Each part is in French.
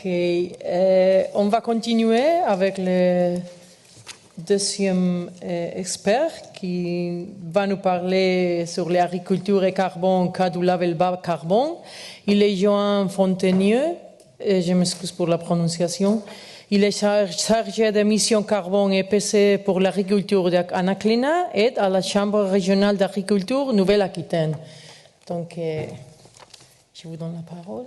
On va continuer avec le deuxième expert qui va nous parler sur l'agriculture et carbone, cas du label bas carbone. Il est Johan Fontenieu, je m'excuse pour la prononciation. Il est chargé de mission carbone et PC pour l'agriculture d'Anaclina et à la Chambre régionale d'agriculture Nouvelle-Aquitaine. Donc, je vous donne la parole.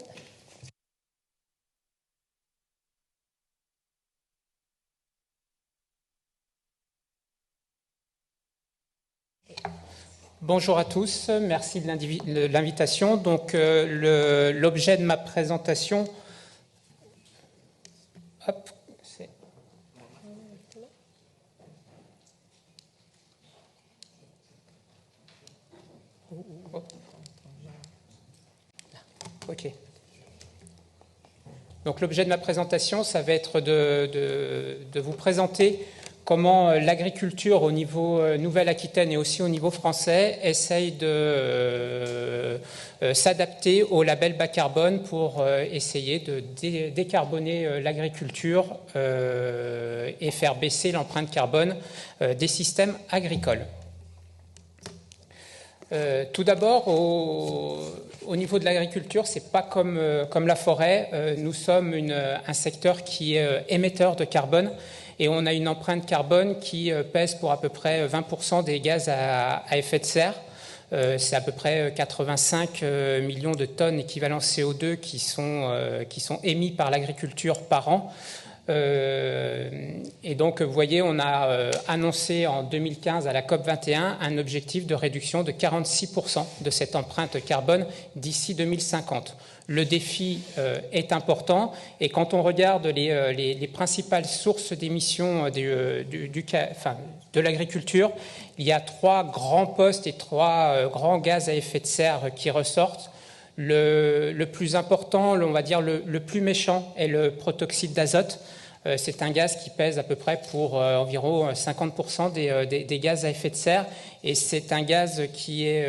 Bonjour à tous, merci de l'invitation. Donc, l'objet de ma présentation, c'est... Ok. Donc, l'objet de ma présentation, ça va être de vous présenter comment l'agriculture au niveau Nouvelle-Aquitaine et aussi au niveau français essaye de s'adapter au label bas carbone pour essayer de décarboner l'agriculture et faire baisser l'empreinte carbone des systèmes agricoles. Tout d'abord, au niveau de l'agriculture, c'est pas comme la forêt. Nous sommes un secteur qui est émetteur de carbone. Et on a une empreinte carbone qui pèse pour à peu près 20% des gaz à effet de serre. C'est à peu près 85 millions de tonnes équivalent CO2 qui sont émis par l'agriculture par an. Et donc, vous voyez, on a annoncé en 2015 à la COP21 un objectif de réduction de 46% de cette empreinte carbone d'ici 2050. Le défi est important et quand on regarde les principales sources d'émissions de l'agriculture, il y a 3 grands postes et 3 grands gaz à effet de serre qui ressortent. Le plus important, on va dire le plus méchant, est le protoxyde d'azote. C'est un gaz qui pèse à peu près pour environ 50% des gaz à effet de serre. Et c'est un gaz qui est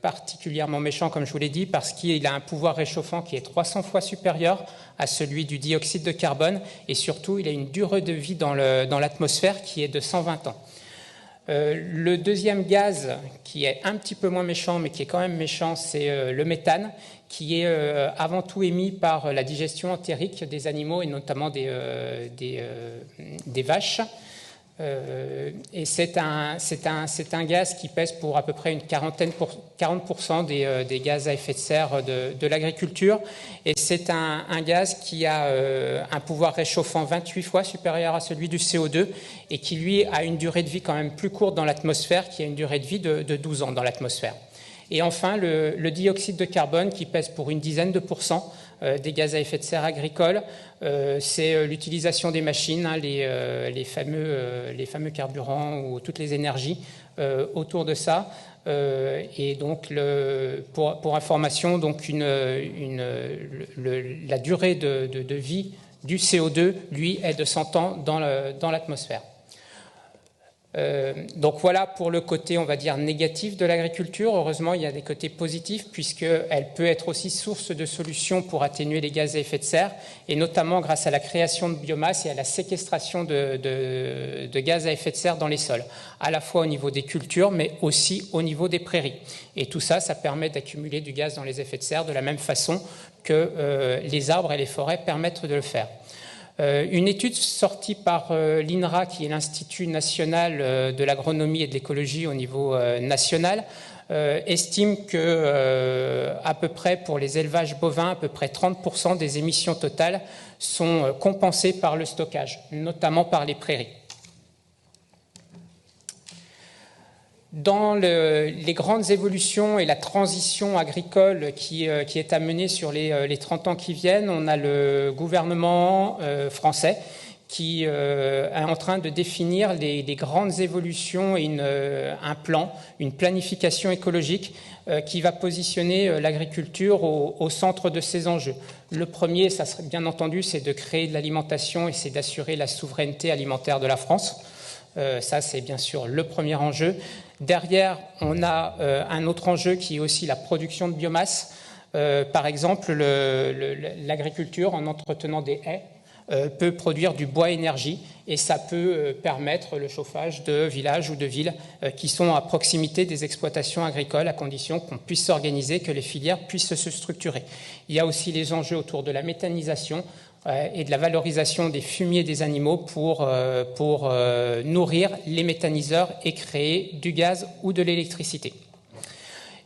particulièrement méchant, comme je vous l'ai dit, parce qu'il a un pouvoir réchauffant qui est 300 fois supérieur à celui du dioxyde de carbone. Et surtout, il a une durée de vie dans l'atmosphère qui est de 120 ans. Le deuxième gaz, qui est un petit peu moins méchant, mais qui est quand même méchant, c'est le méthane, qui est avant tout émis par la digestion entérique des animaux et notamment des vaches. Et c'est un gaz qui pèse pour à peu près 40% des gaz à effet de serre de l'agriculture. Et c'est un gaz qui a un pouvoir réchauffant 28 fois supérieur à celui du CO2 et qui, lui, a une durée de vie quand même plus courte dans l'atmosphère, qui a une durée de vie de 12 ans dans l'atmosphère. Et enfin, le dioxyde de carbone qui pèse pour une dizaine de pourcents des gaz à effet de serre agricoles. C'est l'utilisation des machines, les fameux carburants ou toutes les énergies autour de ça. Et donc, pour information, donc la durée de vie du CO2, lui, est de 100 ans dans l'atmosphère. Donc voilà pour le côté, on va dire, négatif de l'agriculture. Heureusement, il y a des côtés positifs puisqu'elle peut être aussi source de solutions pour atténuer les gaz à effet de serre et notamment grâce à la création de biomasse et à la séquestration de gaz à effet de serre dans les sols, à la fois au niveau des cultures mais aussi au niveau des prairies. Et tout ça, ça permet d'accumuler du gaz dans les effets de serre de la même façon que les arbres et les forêts permettent de le faire. Une étude sortie par l'INRA, qui est l'Institut national de l'agronomie et de l'écologie au niveau national, estime que à peu près pour les élevages bovins, à peu près 30% des émissions totales sont compensées par le stockage, notamment par les prairies. Dans les grandes évolutions et la transition agricole qui est à mener sur les 30 ans qui viennent, on a le gouvernement français qui est en train de définir les grandes évolutions et un plan, une planification écologique qui va positionner l'agriculture au centre de ces enjeux. Le premier, ça serait bien entendu, c'est de créer de l'alimentation et c'est d'assurer la souveraineté alimentaire de la France. Ça, c'est bien sûr le premier enjeu. Derrière, on a un autre enjeu qui est aussi la production de biomasse. par exemple, l'agriculture, en entretenant des haies, peut produire du bois énergie et ça peut permettre le chauffage de villages ou de villes qui sont à proximité des exploitations agricoles à condition qu'on puisse s'organiser, que les filières puissent se structurer. Il y a aussi les enjeux autour de la méthanisation et de la valorisation des fumiers des animaux pour nourrir les méthaniseurs et créer du gaz ou de l'électricité.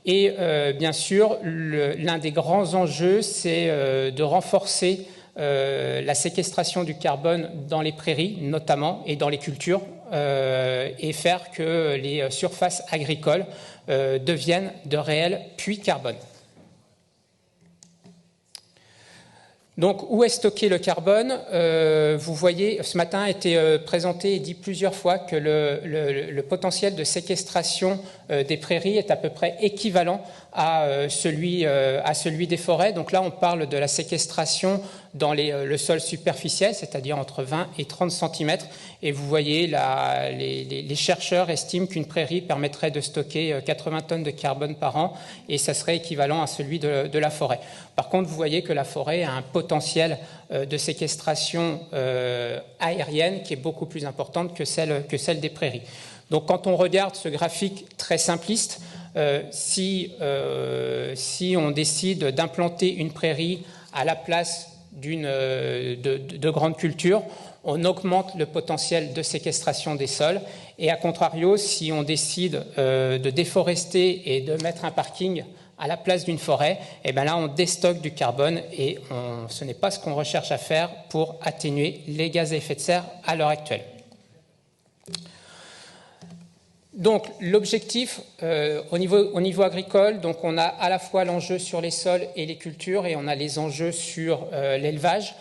Et bien sûr, l'un des grands enjeux, c'est de renforcer la séquestration du carbone dans les prairies notamment et dans les cultures et faire que les surfaces agricoles deviennent de réels puits de carbone. Donc, où est stocké le carbone? Vous voyez, ce matin a été présenté et dit plusieurs fois que le potentiel de séquestration des prairies est à peu près équivalent à celui des forêts. Donc là, on parle de la séquestration dans le sol superficiel, c'est-à-dire entre 20 et 30 cm. Et vous voyez, les chercheurs estiment qu'une prairie permettrait de stocker 80 tonnes de carbone par an, et ça serait équivalent à celui de la forêt. Par contre, vous voyez que la forêt a un potentiel de séquestration aérienne qui est beaucoup plus importante que celle des prairies. Donc quand on regarde ce graphique très simpliste, si on décide d'implanter une prairie à la place de grandes cultures, on augmente le potentiel de séquestration des sols. Et à contrario, si on décide de déforester et de mettre un parking à la place d'une forêt, et bien là, on déstocke du carbone et ce n'est pas ce qu'on recherche à faire pour atténuer les gaz à effet de serre à l'heure actuelle. Donc l'objectif au niveau agricole, donc on a à la fois l'enjeu sur les sols et les cultures et on a les enjeux sur l'élevage.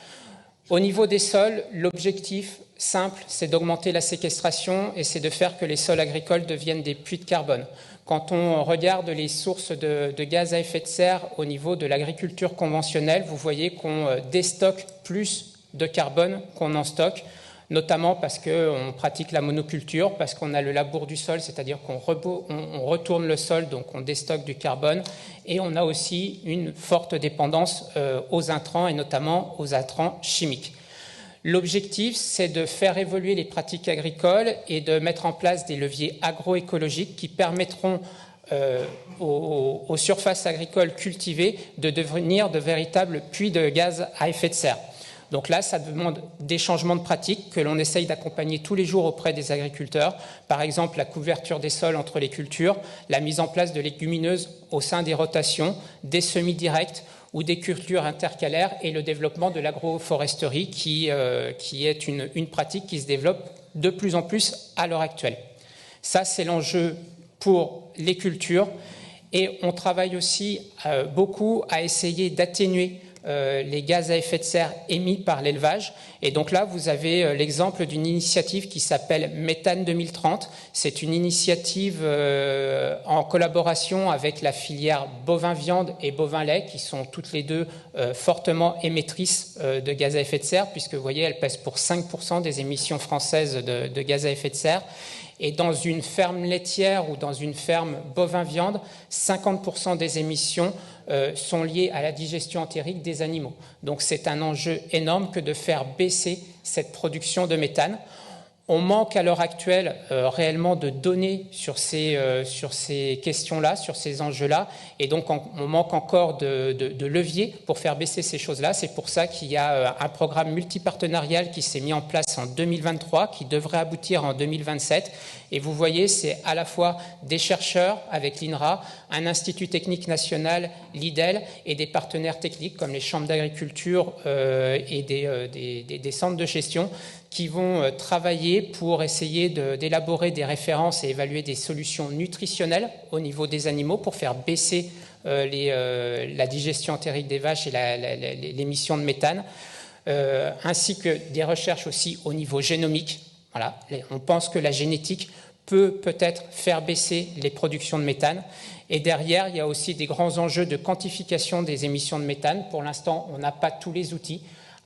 Au niveau des sols, l'objectif simple, c'est d'augmenter la séquestration et c'est de faire que les sols agricoles deviennent des puits de carbone. Quand on regarde les sources de gaz à effet de serre au niveau de l'agriculture conventionnelle, vous voyez qu'on déstocke plus de carbone qu'on en stocke, notamment parce qu'on pratique la monoculture, parce qu'on a le labour du sol, c'est-à-dire qu'on retourne le sol, donc on déstocke du carbone, et on a aussi une forte dépendance aux intrants, et notamment aux intrants chimiques. L'objectif, c'est de faire évoluer les pratiques agricoles et de mettre en place des leviers agroécologiques qui permettront aux surfaces agricoles cultivées de devenir de véritables puits de gaz à effet de serre. Donc là, ça demande des changements de pratiques que l'on essaye d'accompagner tous les jours auprès des agriculteurs. Par exemple, la couverture des sols entre les cultures, la mise en place de légumineuses au sein des rotations, des semis directs ou des cultures intercalaires et le développement de l'agroforesterie qui est une pratique qui se développe de plus en plus à l'heure actuelle. Ça, c'est l'enjeu pour les cultures et on travaille aussi beaucoup à essayer d'atténuer les gaz à effet de serre émis par l'élevage. Et donc là, vous avez l'exemple d'une initiative qui s'appelle Méthane 2030. C'est une initiative en collaboration avec la filière bovin-viande et bovin-lait, qui sont toutes les deux fortement émettrices de gaz à effet de serre, puisque vous voyez, elles pèsent pour 5% des émissions françaises de gaz à effet de serre. Et dans une ferme laitière ou dans une ferme bovin-viande, 50% des émissions sont liées à la digestion entérique des animaux. Donc c'est un enjeu énorme que de faire baisser cette production de méthane. On manque à l'heure actuelle réellement de données sur ces questions-là, sur ces enjeux-là, et donc on manque encore de leviers pour faire baisser ces choses-là. C'est pour ça qu'il y a un programme multipartenarial qui s'est mis en place en 2023, qui devrait aboutir en 2027. Et vous voyez, c'est à la fois des chercheurs avec l'INRA, un institut technique national, l'IDEL, et des partenaires techniques comme les chambres d'agriculture et des centres de gestion qui vont travailler pour essayer d'élaborer des références et évaluer des solutions nutritionnelles au niveau des animaux pour faire baisser la digestion entérique des vaches et l'émission de méthane, ainsi que des recherches aussi au niveau génomique. Voilà. On pense que la génétique peut-être faire baisser les productions de méthane. Et derrière, il y a aussi des grands enjeux de quantification des émissions de méthane. Pour l'instant, on n'a pas tous les outils.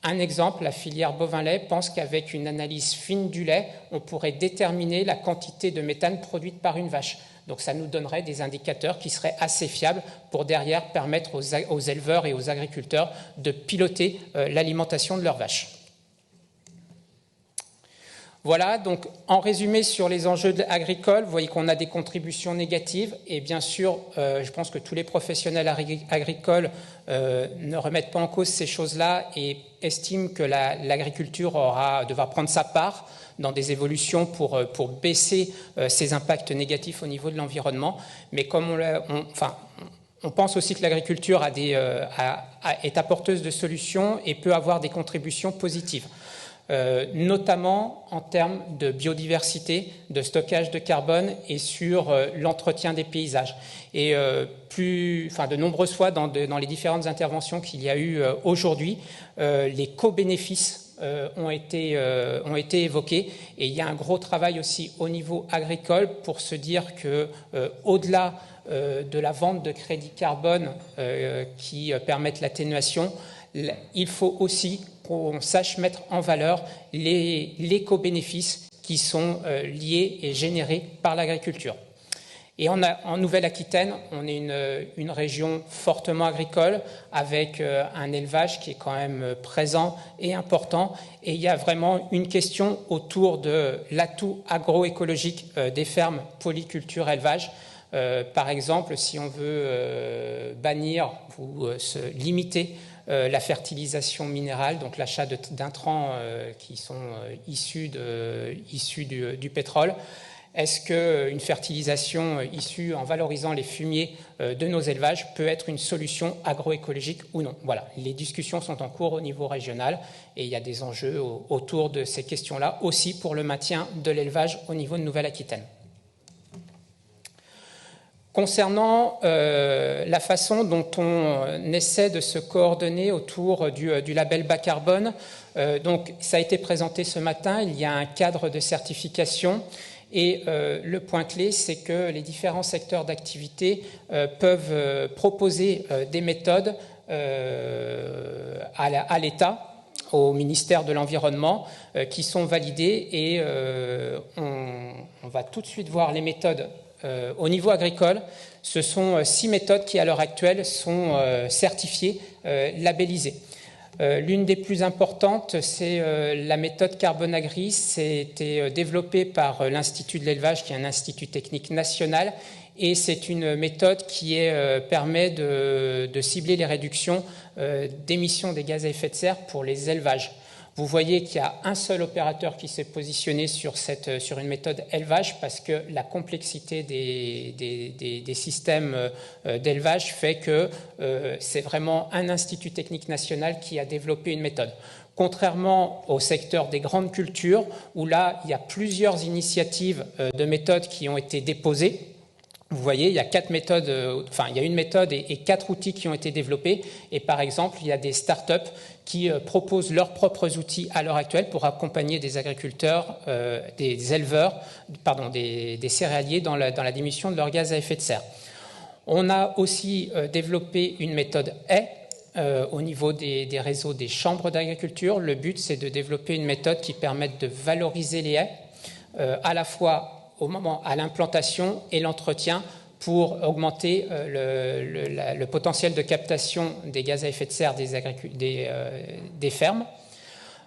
Un exemple, la filière bovin-lait pense qu'avec une analyse fine du lait, on pourrait déterminer la quantité de méthane produite par une vache. Donc ça nous donnerait des indicateurs qui seraient assez fiables pour derrière permettre aux éleveurs et aux agriculteurs de piloter l'alimentation de leurs vaches. Voilà, donc en résumé sur les enjeux agricoles, vous voyez qu'on a des contributions négatives et bien sûr, je pense que tous les professionnels agricoles ne remettent pas en cause ces choses-là et estiment que l'agriculture devra prendre sa part dans des évolutions pour baisser ces impacts négatifs au niveau de l'environnement. Mais comme on pense aussi que l'agriculture est apporteuse de solutions et peut avoir des contributions positives. Notamment en termes de biodiversité, de stockage de carbone et sur l'entretien des paysages. Et de nombreuses fois dans les différentes interventions qu'il y a eu aujourd'hui, les co-bénéfices ont été évoqués et il y a un gros travail aussi au niveau agricole pour se dire que au-delà de la vente de crédits carbone qui permettent l'atténuation, il faut aussi qu'on sache mettre en valeur les éco-bénéfices qui sont liés et générés par l'agriculture. Et en Nouvelle-Aquitaine, on est une région fortement agricole avec un élevage qui est quand même présent et important. Et il y a vraiment une question autour de l'atout agroécologique des fermes polyculture-élevage. Par exemple, si on veut bannir ou se limiter la fertilisation minérale, donc l'achat d'intrants qui sont issus du pétrole. Est-ce qu'une fertilisation issue en valorisant les fumiers de nos élevages peut être une solution agroécologique ou non? Voilà, les discussions sont en cours au niveau régional et il y a des enjeux autour de ces questions-là, aussi pour le maintien de l'élevage au niveau de Nouvelle-Aquitaine. Concernant la façon dont on essaie de se coordonner autour du label bas carbone, donc ça a été présenté ce matin, il y a un cadre de certification et le point clé, c'est que les différents secteurs d'activité peuvent proposer des méthodes à l'État, au ministère de l'Environnement, qui sont validées et on va tout de suite voir les méthodes. Au niveau agricole, ce sont 6 méthodes qui, à l'heure actuelle, sont certifiées, labellisées. L'une des plus importantes, c'est la méthode Carbonagri. C'était développée par l'Institut de l'élevage, qui est un institut technique national, et c'est une méthode qui permet de cibler les réductions d'émissions des gaz à effet de serre pour les élevages. Vous voyez qu'il y a un seul opérateur qui s'est positionné sur une méthode élevage parce que la complexité des systèmes d'élevage fait que c'est vraiment un institut technique national qui a développé une méthode. Contrairement au secteur des grandes cultures, où là, il y a plusieurs initiatives de méthodes qui ont été déposées. Vous voyez, il y a 4 méthodes, il y a une méthode et 4 outils qui ont été développés. Et par exemple, il y a des startups qui proposent leurs propres outils à l'heure actuelle pour accompagner des agriculteurs, des éleveurs, des céréaliers dans la diminution de leurs gaz à effet de serre. On a aussi développé une méthode haie au niveau des réseaux des chambres d'agriculture. Le but, c'est de développer une méthode qui permette de valoriser les haies, à la fois à l'implantation et l'entretien pour augmenter le potentiel de captation des gaz à effet de serre des fermes.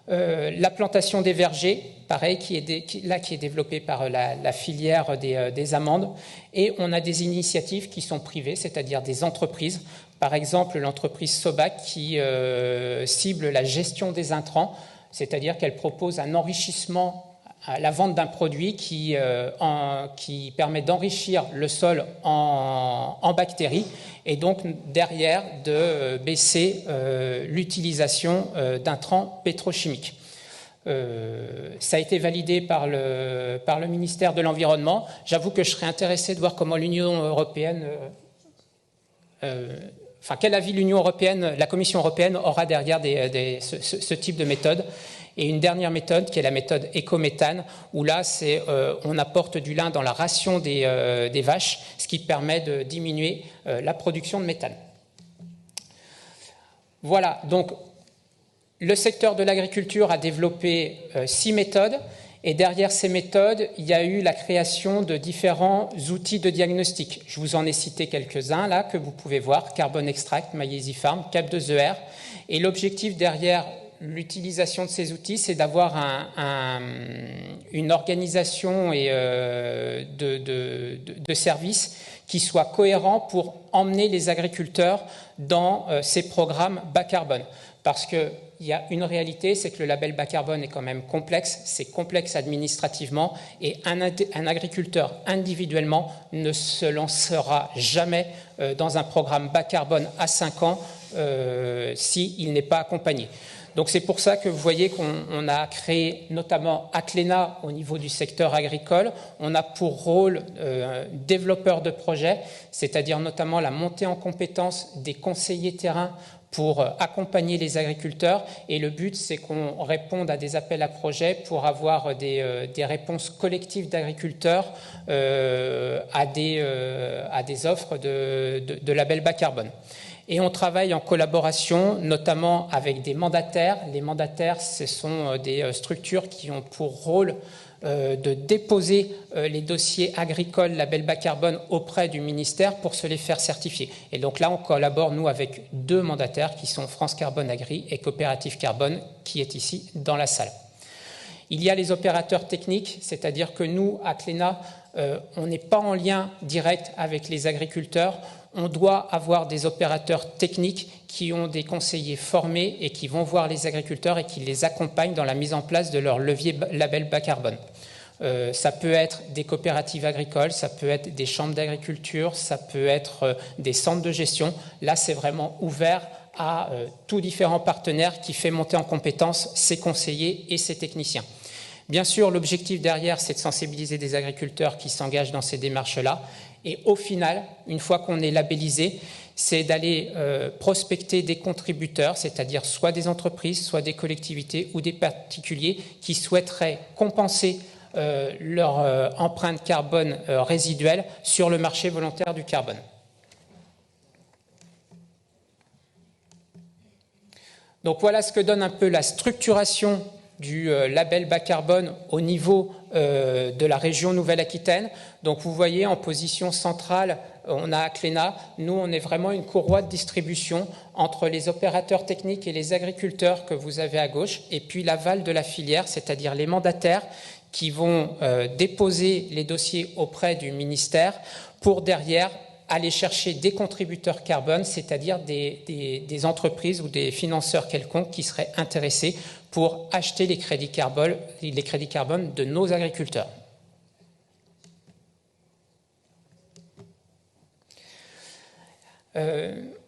La plantation des vergers, pareil, qui est développée par la filière des amandes. Et on a des initiatives qui sont privées, c'est-à-dire des entreprises. Par exemple, l'entreprise Sobac qui cible la gestion des intrants, c'est-à-dire qu'elle propose un enrichissement, la vente d'un produit qui permet d'enrichir le sol en bactéries et donc derrière de baisser l'utilisation d'intrants pétrochimiques. Ça a été validé par le ministère de l'Environnement. J'avoue que je serais intéressé de voir comment l'Union européenne, quel avis l'Union européenne, la Commission européenne aura derrière ce type de méthode. Et une dernière méthode qui est la méthode écométhane, où là, on apporte du lin dans la ration des vaches, ce qui permet de diminuer la production de méthane. Voilà, donc Le secteur de l'agriculture a développé 6 méthodes. Et derrière ces méthodes, il y a eu la création de différents outils de diagnostic. Je vous en ai cité quelques-uns là que vous pouvez voir, Carbon Extract, MyEasyFarm, Cap2ER. Et l'objectif derrière l'utilisation de ces outils, c'est d'avoir une organisation et, de services qui soit cohérent pour emmener les agriculteurs dans ces programmes bas carbone. Parce qu'il y a une réalité, c'est que le label bas carbone est quand même complexe, c'est complexe administrativement, et un agriculteur individuellement ne se lancera jamais dans un programme bas carbone à 5 ans s'il n'est pas accompagné. Donc c'est pour ça que vous voyez qu'on a créé notamment Aclena au niveau du secteur agricole. On a pour rôle développeur de projet, c'est-à-dire notamment la montée en compétence des conseillers terrain pour accompagner les agriculteurs. Et le but, c'est qu'on réponde à des appels à projets pour avoir des réponses collectives d'agriculteurs à des offres de label bas carbone. Et on travaille en collaboration, notamment avec des mandataires. Les mandataires, ce sont des structures qui ont pour rôle de déposer les dossiers agricoles label bas carbone auprès du ministère pour se les faire certifier. Et donc là, on collabore, nous, avec 2 mandataires qui sont France Carbone Agri et Coopérative Carbone, qui est ici dans la salle. Il y a les opérateurs techniques, c'est-à-dire que nous, à Aclena, on n'est pas en lien direct avec les agriculteurs. On doit avoir des opérateurs techniques qui ont des conseillers formés et qui vont voir les agriculteurs et qui les accompagnent dans la mise en place de leur levier label bas carbone. Ça peut être des coopératives agricoles, ça peut être des chambres d'agriculture, ça peut être des centres de gestion. Là, c'est vraiment ouvert à tous différents partenaires qui fait monter en compétence ces conseillers et ces techniciens. Bien sûr, l'objectif derrière, c'est de sensibiliser des agriculteurs qui s'engagent dans ces démarches-là. Et au final, une fois qu'on est labellisé, c'est d'aller prospecter des contributeurs, c'est-à-dire soit des entreprises, soit des collectivités ou des particuliers qui souhaiteraient compenser leur empreinte carbone résiduelle sur le marché volontaire du carbone. Donc voilà ce que donne un peu la structuration du label bas carbone au niveau de la région Nouvelle-Aquitaine. Donc vous voyez en position centrale, on a Aclena. Nous, on est vraiment une courroie de distribution entre les opérateurs techniques et les agriculteurs que vous avez à gauche, et puis l'aval de la filière, c'est-à-dire les mandataires qui vont déposer les dossiers auprès du ministère pour derrière aller chercher des contributeurs carbone, c'est-à-dire des entreprises ou des financeurs quelconques qui seraient intéressés pour acheter les crédits carbone de nos agriculteurs.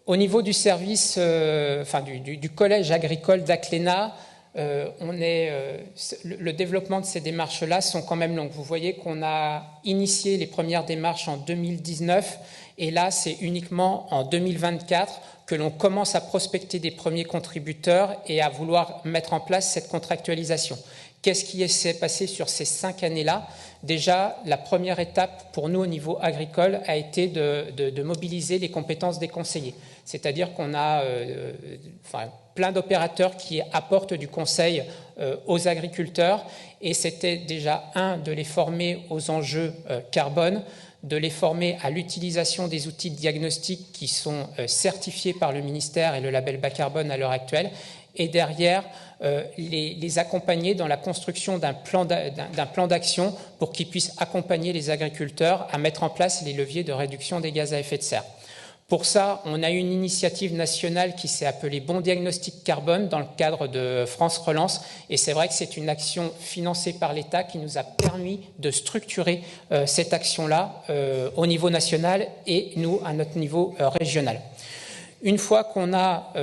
Au niveau du service, du collège agricole d'Aclena, le développement de ces démarches-là sont quand même longues. Vous voyez qu'on a initié les premières démarches en 2019 et là, c'est uniquement en 2024 que l'on commence à prospecter des premiers contributeurs et à vouloir mettre en place cette contractualisation. Qu'est-ce qui s'est passé sur ces 5 années-là? Déjà, la première étape pour nous au niveau agricole a été de mobiliser les compétences des conseillers. C'est-à-dire qu'on a plein d'opérateurs qui apportent du conseil aux agriculteurs et c'était déjà de les former aux enjeux carbone, de les former à l'utilisation des outils de diagnostic qui sont certifiés par le ministère et le label bas carbone à l'heure actuelle, et derrière les accompagner dans la construction d'un plan d'action pour qu'ils puissent accompagner les agriculteurs à mettre en place les leviers de réduction des gaz à effet de serre. Pour ça, on a une initiative nationale qui s'est appelée Bon Diagnostic Carbone dans le cadre de France Relance. Et c'est vrai que c'est une action financée par l'État qui nous a permis de structurer cette action-là au niveau national et nous à notre niveau régional. Une fois qu'on a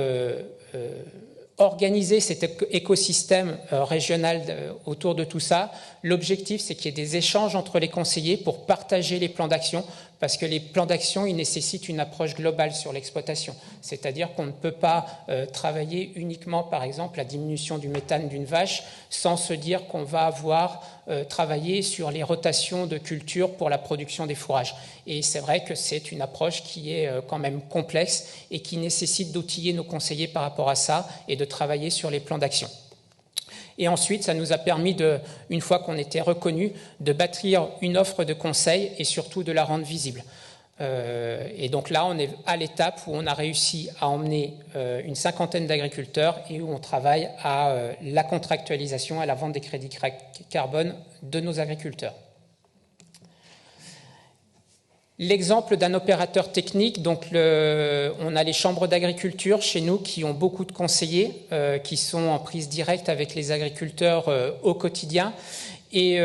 organiser cet écosystème régional autour de tout ça. L'objectif, c'est qu'il y ait des échanges entre les conseillers pour partager les plans d'action, parce que les plans d'action, ils nécessitent une approche globale sur l'exploitation. C'est-à-dire qu'on ne peut pas travailler uniquement, par exemple, la diminution du méthane d'une vache sans se dire qu'on va avoir travaillé sur les rotations de culture pour la production des fourrages. Et c'est vrai que c'est une approche qui est quand même complexe et qui nécessite d'outiller nos conseillers par rapport à ça et de travailler sur les plans d'action. Et ensuite, ça nous a permis, une fois qu'on était reconnus, de bâtir une offre de conseil et surtout de la rendre visible. Et donc là, on est à l'étape où on a réussi à emmener une cinquantaine d'agriculteurs et où on travaille à la contractualisation, à la vente des crédits carbone de nos agriculteurs. L'exemple d'un opérateur technique, donc on a les chambres d'agriculture chez nous qui ont beaucoup de conseillers qui sont en prise directe avec les agriculteurs au quotidien et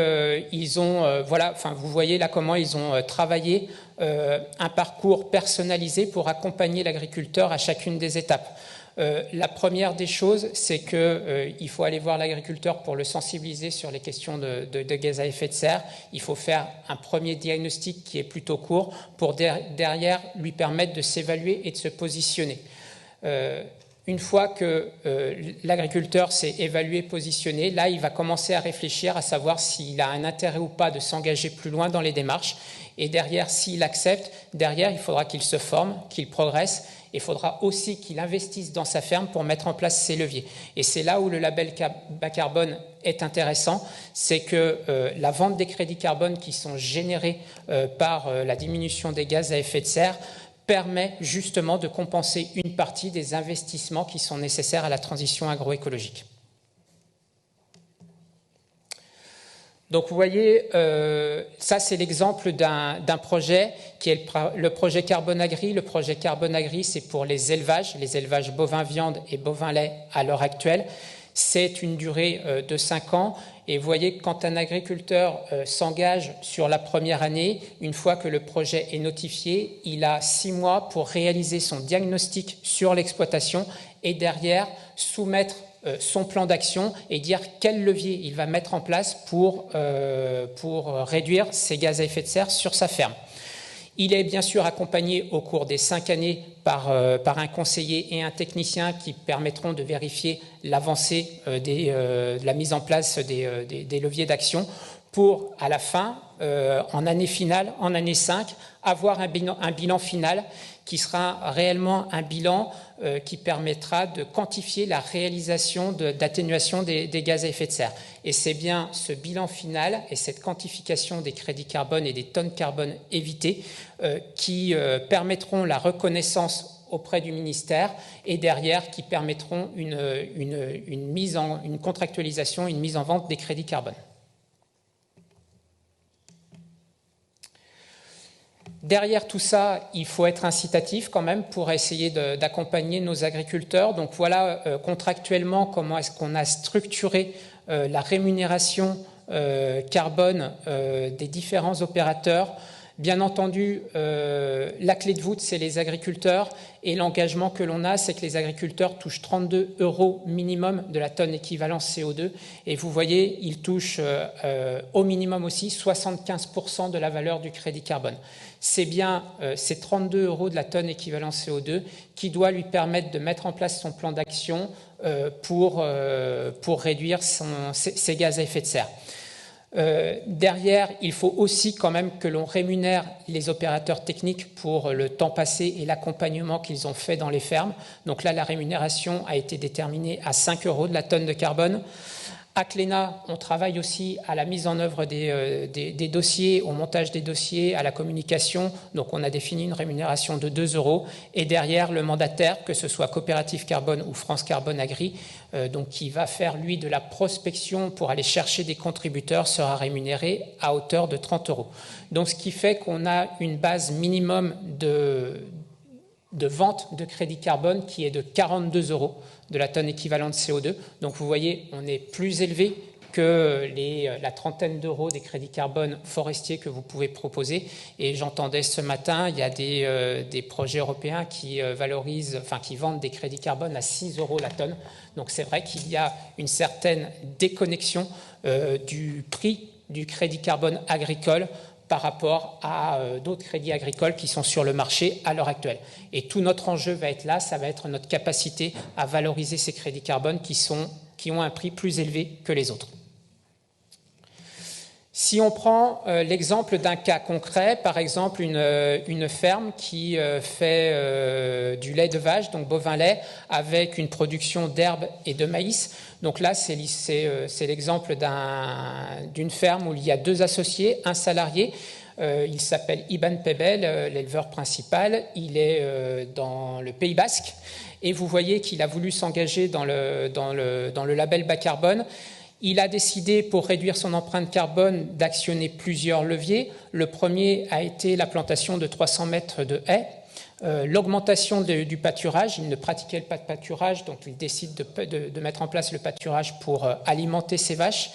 ils ont, vous voyez là comment ils ont travaillé un parcours personnalisé pour accompagner l'agriculteur à chacune des étapes. La première des choses, c'est qu'il faut aller voir l'agriculteur pour le sensibiliser sur les questions de gaz à effet de serre. Il faut faire un premier diagnostic qui est plutôt court pour derrière lui permettre de s'évaluer et de se positionner. Une fois que l'agriculteur s'est évalué, positionné, là, il va commencer à réfléchir à savoir s'il a un intérêt ou pas de s'engager plus loin dans les démarches. Et derrière, s'il accepte, derrière, il faudra qu'il se forme, qu'il progresse. Il faudra aussi qu'il investisse dans sa ferme pour mettre en place ces leviers. Et c'est là où le label bas carbone est intéressant, c'est que la vente des crédits carbone qui sont générés par la diminution des gaz à effet de serre permet justement de compenser une partie des investissements qui sont nécessaires à la transition agroécologique. Donc vous voyez, ça c'est l'exemple d'un projet qui est le projet Carbone Agri. Le projet Carbone Agri, c'est pour les élevages bovins-viande et bovins-lait à l'heure actuelle. C'est une durée de 5 ans. Et vous voyez, quand un agriculteur s'engage sur la première année, une fois que le projet est notifié, il a 6 mois pour réaliser son diagnostic sur l'exploitation et derrière soumettre son plan d'action et dire quel levier il va mettre en place pour réduire ses gaz à effet de serre sur sa ferme. Il est bien sûr accompagné au cours des 5 années par un conseiller et un technicien qui permettront de vérifier l'avancée de la mise en place des leviers d'action pour, à la fin, en année finale, en année 5, avoir un bilan final qui sera réellement un bilan qui permettra de quantifier la réalisation d'atténuation des gaz à effet de serre. Et c'est bien ce bilan final et cette quantification des crédits carbone et des tonnes carbone évitées qui permettront la reconnaissance auprès du ministère et derrière qui permettront une contractualisation, une mise en vente des crédits carbone. Derrière tout ça, il faut être incitatif quand même pour essayer d'accompagner nos agriculteurs. Donc voilà contractuellement comment est-ce qu'on a structuré la rémunération carbone des différents opérateurs. Bien entendu, la clé de voûte, c'est les agriculteurs et l'engagement que l'on a, c'est que les agriculteurs touchent 32 € minimum de la tonne équivalent CO2 et vous voyez, ils touchent au minimum aussi 75% de la valeur du crédit carbone. C'est bien ces 32 € de la tonne équivalent CO2 qui doit lui permettre de mettre en place son plan d'action pour réduire ses gaz à effet de serre. Derrière, il faut aussi quand même que l'on rémunère les opérateurs techniques pour le temps passé et l'accompagnement qu'ils ont fait dans les fermes. Donc là, la rémunération a été déterminée à 5 € de la tonne de carbone. À Cléna, on travaille aussi à la mise en œuvre des dossiers, au montage des dossiers, à la communication. Donc on a défini une rémunération de 2 €. Et derrière, le mandataire, que ce soit Coopérative Carbone ou France Carbone Agri, donc qui va faire, lui, de la prospection pour aller chercher des contributeurs, sera rémunéré à hauteur de 30 €. Donc ce qui fait qu'on a une base minimum de vente de crédit carbone qui est de 42 € de la tonne équivalente CO2. Donc vous voyez, on est plus élevé que la trentaine d'euros des crédits carbone forestiers que vous pouvez proposer. Et j'entendais ce matin, il y a des projets européens qui qui vendent des crédits carbone à 6 € la tonne. Donc c'est vrai qu'il y a une certaine déconnexion du prix du crédit carbone agricole par rapport à d'autres crédits agricoles qui sont sur le marché à l'heure actuelle. Et tout notre enjeu va être là, ça va être notre capacité à valoriser ces crédits carbone qui ont un prix plus élevé que les autres. Si on prend l'exemple d'un cas concret, par exemple une ferme qui fait du lait de vache, donc bovin lait, avec une production d'herbes et de maïs. Donc là, c'est l'exemple d'une ferme où il y a 2 associés, un salarié. Il s'appelle Iban Pebel, l'éleveur principal. Il est dans le Pays Basque. Et vous voyez qu'il a voulu s'engager dans le label bas carbone. Il a décidé, pour réduire son empreinte carbone, d'actionner plusieurs leviers. Le premier a été la plantation de 300 mètres de haies, l'augmentation du pâturage. Il ne pratiquait pas de pâturage, donc il décide de mettre en place le pâturage pour alimenter ses vaches.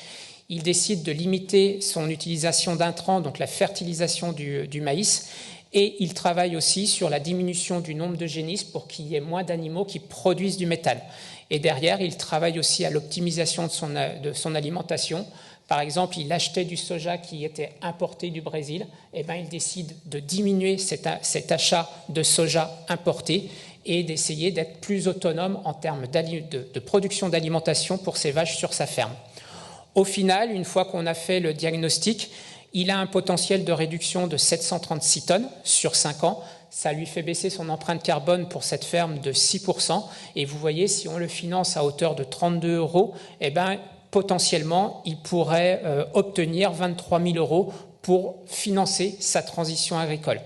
Il décide de limiter son utilisation d'intrants, donc la fertilisation du maïs. Et il travaille aussi sur la diminution du nombre de génisses pour qu'il y ait moins d'animaux qui produisent du méthane. Et derrière, il travaille aussi à l'optimisation de son alimentation. Par exemple, il achetait du soja qui était importé du Brésil. Et bien, il décide de diminuer cet achat de soja importé et d'essayer d'être plus autonome en termes de production d'alimentation pour ses vaches sur sa ferme. Au final, une fois qu'on a fait le diagnostic, il a un potentiel de réduction de 736 tonnes sur 5 ans. Ça lui fait baisser son empreinte carbone pour cette ferme de 6%. Et vous voyez, si on le finance à hauteur de 32 €, eh ben, potentiellement, il pourrait obtenir 23 000 € pour financer sa transition agricole.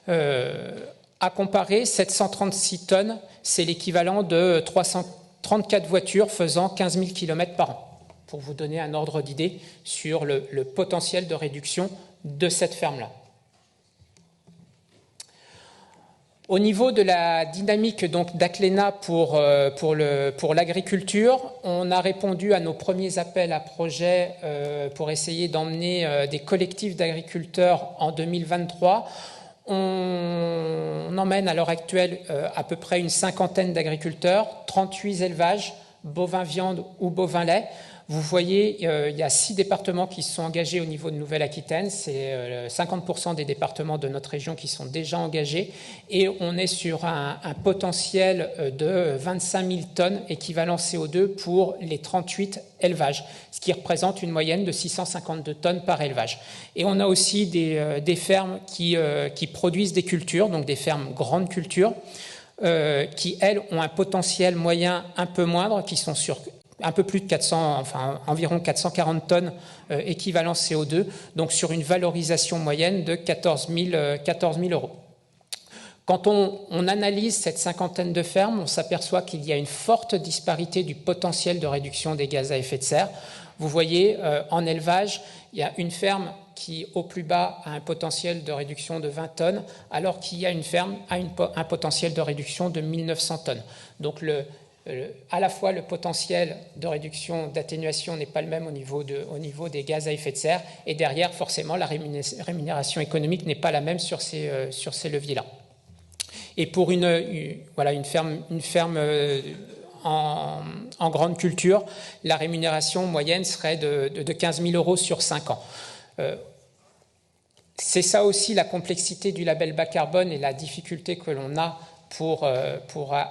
À comparer, 736 tonnes, c'est l'équivalent de 334 voitures faisant 15 000 km par an, pour vous donner un ordre d'idée sur le potentiel de réduction de cette ferme-là. Au niveau de la dynamique d'Aclena pour l'agriculture, on a répondu à nos premiers appels à projets pour essayer d'emmener des collectifs d'agriculteurs en 2023. On emmène à l'heure actuelle à peu près une 50aine d'agriculteurs, 38 élevages, bovin viande ou bovin lait. Vous voyez, il y a 6 départements qui se sont engagés au niveau de Nouvelle-Aquitaine. C'est 50% des départements de notre région qui sont déjà engagés. Et on est sur un potentiel de 25 000 tonnes équivalent CO2 pour les 38 élevages, ce qui représente une moyenne de 652 tonnes par élevage. Et on a aussi des fermes qui produisent des cultures, donc des fermes grandes cultures, qui, elles, ont un potentiel moyen un peu moindre, qui sont sur un peu plus de 400, enfin environ 440 tonnes équivalent CO2, donc sur une valorisation moyenne de 14 000 €. Quand on analyse cette 50aine de fermes, on s'aperçoit qu'il y a une forte disparité du potentiel de réduction des gaz à effet de serre. Vous voyez, en élevage, il y a une ferme qui, au plus bas, a un potentiel de réduction de 20 tonnes, alors qu'il y a une ferme qui a un potentiel de réduction de 1900 tonnes. Donc à la fois le potentiel de réduction, d'atténuation n'est pas le même au niveau des gaz à effet de serre, et derrière, forcément, la rémunération économique n'est pas la même sur ces leviers-là. Et pour une ferme en grande culture, la rémunération moyenne serait de 15 000 € sur 5 ans. C'est ça aussi la complexité du label bas carbone et la difficulté que l'on a pour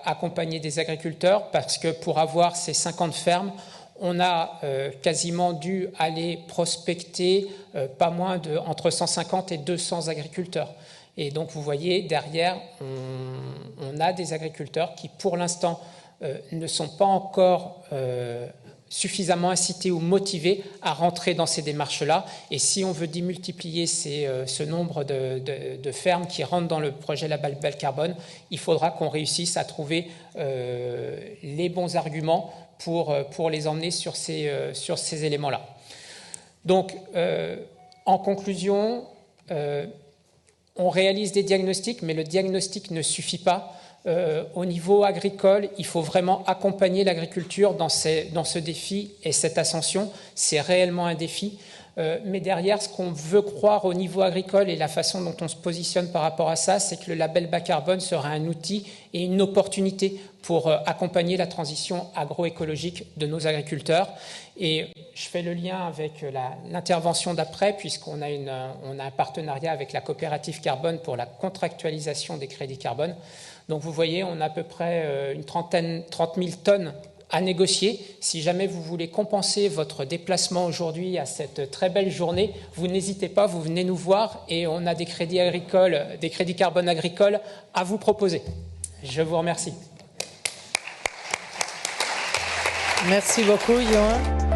accompagner des agriculteurs, parce que pour avoir ces 50 fermes, on a quasiment dû aller prospecter pas moins entre 150 et 200 agriculteurs. Et donc vous voyez, derrière, on a des agriculteurs qui, pour l'instant, ne sont pas encore suffisamment incités ou motivés à rentrer dans ces démarches-là. Et si on veut démultiplier ce nombre de fermes qui rentrent dans le projet label bas carbone, il faudra qu'on réussisse à trouver les bons arguments pour les emmener sur ces éléments-là. Donc, en conclusion, on réalise des diagnostics, mais le diagnostic ne suffit pas. Au niveau agricole, il faut vraiment accompagner l'agriculture dans ce défi et cette ascension. C'est réellement un défi. Mais derrière, ce qu'on veut croire au niveau agricole et la façon dont on se positionne par rapport à ça, c'est que le label bas carbone sera un outil et une opportunité pour accompagner la transition agroécologique de nos agriculteurs. Et je fais le lien avec l'intervention d'après, puisqu'on a, on a un partenariat avec la coopérative carbone pour la contractualisation des crédits carbone. Donc vous voyez, on a à peu près une 30 000 tonnes à négocier. Si jamais vous voulez compenser votre déplacement aujourd'hui à cette très belle journée, vous n'hésitez pas, vous venez nous voir et on a des crédits agricoles, des crédits carbone agricoles à vous proposer. Je vous remercie. Merci beaucoup, Johan.